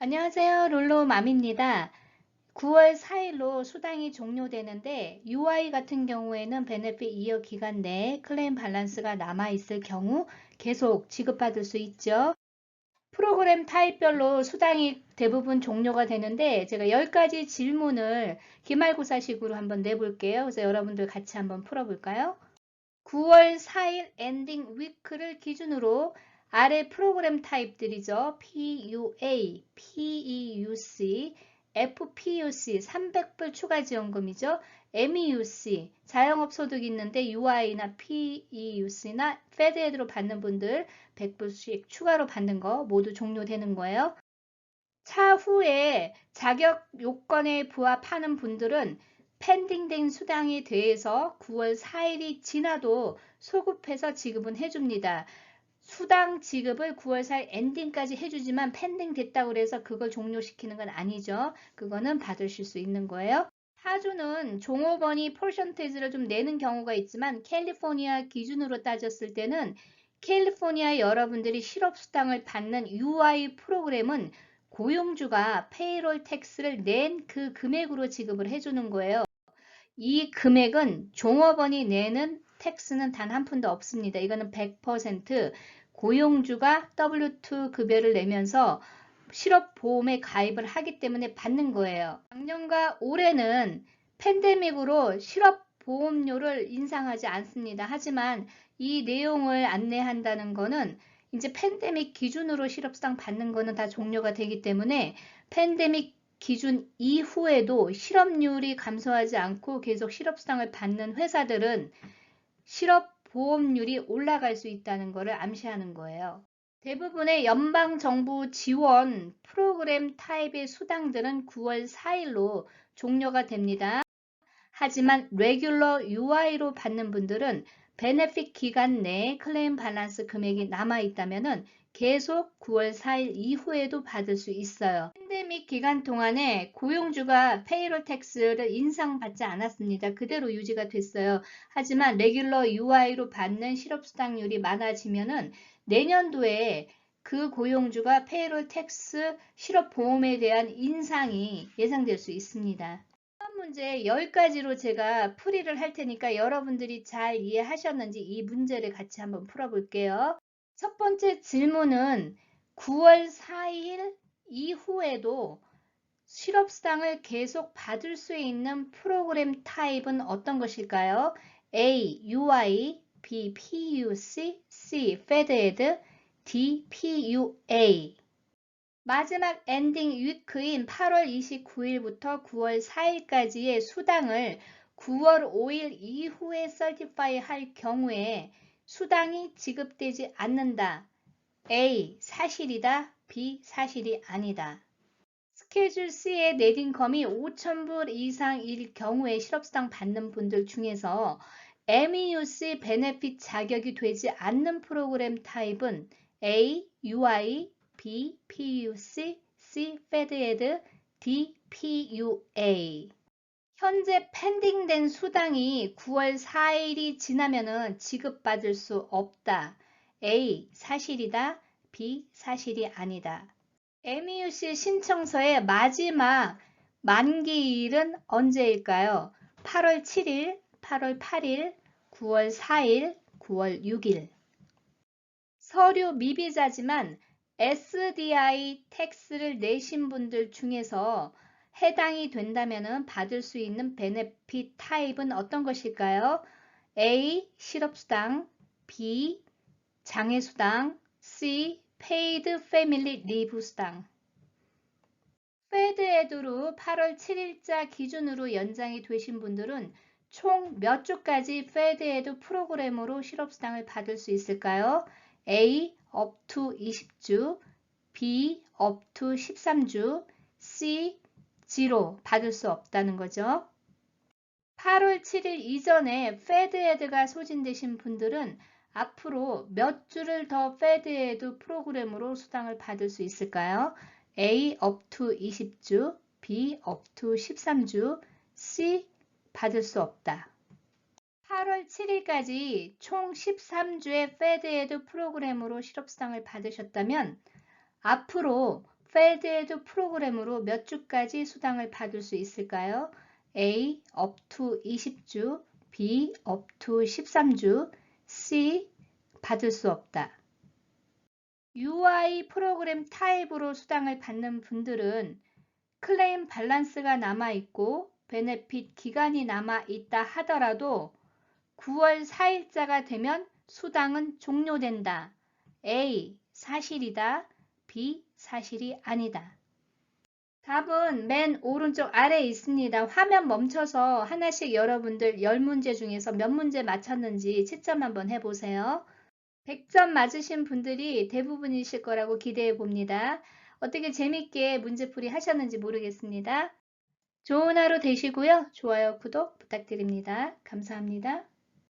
안녕하세요. 롤로맘입니다. 9월 4일로 수당이 종료되는데 UI 같은 경우에는 베네핏 2여 기간 내에 클레임 밸런스가 남아있을 경우 계속 지급받을 수 있죠. 프로그램 타입별로 수당이 대부분 종료가 되는데 제가 10가지 질문을 기말고사식으로 한번 내볼게요. 그래서 여러분들 같이 한번 풀어볼까요? 9월 4일 엔딩 위크를 기준으로 아래 프로그램 타입들이죠. PUA, PEUC, FPUC 300불 추가 지원금이죠. MEUC 자영업 소득 있는데 UI나 PEUC나 페드헤드로 받는 분들 100불씩 추가로 받는 거 모두 종료되는 거예요. 차후에 자격 요건에 부합하는 분들은 펜딩된 수당에 대해서 9월 4일이 지나도 소급해서 지급은 해줍니다. 수당 지급을 9월 4일 엔딩까지 해주지만 펜딩 됐다고 해서 그걸 종료시키는 건 아니죠. 그거는 받으실 수 있는 거예요. 하주는 종업원이 퍼센테이지를 좀 내는 경우가 있지만 캘리포니아 기준으로 따졌을 때는 캘리포니아 여러분들이 실업수당을 받는 UI 프로그램은 고용주가 페이롤 텍스를 낸 그 금액으로 지급을 해주는 거예요. 이 금액은 종업원이 내는 텍스는 단 한 푼도 없습니다. 이거는 100% 고용주가 W2 급여를 내면서 실업보험에 가입을 하기 때문에 받는 거예요. 작년과 올해는 팬데믹으로 실업보험료를 인상하지 않습니다. 하지만 이 내용을 안내한다는 거는 이제 팬데믹 기준으로 실업수당 받는 거는 다 종료가 되기 때문에 팬데믹 기준 이후에도 실업률이 감소하지 않고 계속 실업수당을 받는 회사들은 실업보험률이 올라갈 수 있다는 것을 암시하는 거예요. 대부분의 연방정부 지원 프로그램 타입의 수당들은 9월 4일로 종료가 됩니다. 하지만 레귤러 UI로 받는 분들은 베네핏 기간 내에 클레임 밸런스 금액이 남아있다면 계속 9월 4일 이후에도 받을 수 있어요. 팬데믹 기간 동안에 고용주가 페이롤 텍스를 인상받지 않았습니다. 그대로 유지가 됐어요. 하지만 레귤러 UI로 받는 실업수당률이 많아지면은 내년도에 그 고용주가 페이롤 텍스 실업보험에 대한 인상이 예상될 수 있습니다. 문제 10가지로 제가 풀이를 할 테니까 여러분들이 잘 이해하셨는지 이 문제를 같이 한번 풀어볼게요. 첫 번째 질문은 9월 4일 이후에도 실업수당을 계속 받을 수 있는 프로그램 타입은 어떤 것일까요? A. UI, B. PUC, C. FedEd, D. PUA. 마지막 엔딩 위크인 8월 29일부터 9월 4일까지의 수당을 9월 5일 이후에 서티파이 할 경우에 수당이 지급되지 않는다. A. 사실이다. B. 사실이 아니다. 스케줄 C의 넷 인컴이 5,000불 이상일 경우에 실업수당 받는 분들 중에서 MEUC 베네핏 자격이 되지 않는 프로그램 타입은 A. UI, B. PUC, C. FedEd, D. PUA. 현재 펜딩된 수당이 9월 4일이 지나면 지급받을 수 없다. A. 사실이다. B. 사실이 아니다. MEUC 신청서의 마지막 만기일은 언제일까요? 8월 7일, 8월 8일, 9월 4일, 9월 6일. 서류 미비자지만 SDI 텍스를 내신 분들 중에서 해당이 된다면 받을 수 있는 베네핏 타입은 어떤 것일까요? A. 실업수당, B. 장애수당, C. 페이드 패밀리 리브 수당. 페드에드로 8월 7일자 기준으로 연장이 되신 분들은 총 몇 주까지 페드에드 프로그램으로 실업수당을 받을 수 있을까요? A. up to 20주, B. up to 13주, C. 0 받을 수 없다는 거죠. 8월 7일 이전에 페드에드가 소진되신 분들은 앞으로 몇 주를 더 페드에드 프로그램으로 수당을 받을 수 있을까요? A. up to 20주, B. up to 13주, C. 받을 수 없다. 8월 7일까지 총 13주의 페드에드 프로그램으로 실업수당을 받으셨다면 앞으로 페드에드 프로그램으로 몇 주까지 수당을 받을 수 있을까요? A. up to 20주, B. up to 13주, C. 받을 수 없다. UI 프로그램 타입으로 수당을 받는 분들은 클레임 밸런스가 남아있고 베네핏 기간이 남아있다 하더라도 9월 4일자가 되면 수당은 종료된다. A. 사실이다. B. 사실이 아니다. 답은 맨 오른쪽 아래에 있습니다. 화면 멈춰서 하나씩 여러분들 10문제 중에서 몇 문제 맞췄는지 채점 한번 해보세요. 100점 맞으신 분들이 대부분이실 거라고 기대해 봅니다. 어떻게 재밌게 문제풀이 하셨는지 모르겠습니다. 좋은 하루 되시고요. 좋아요, 구독 부탁드립니다. 감사합니다.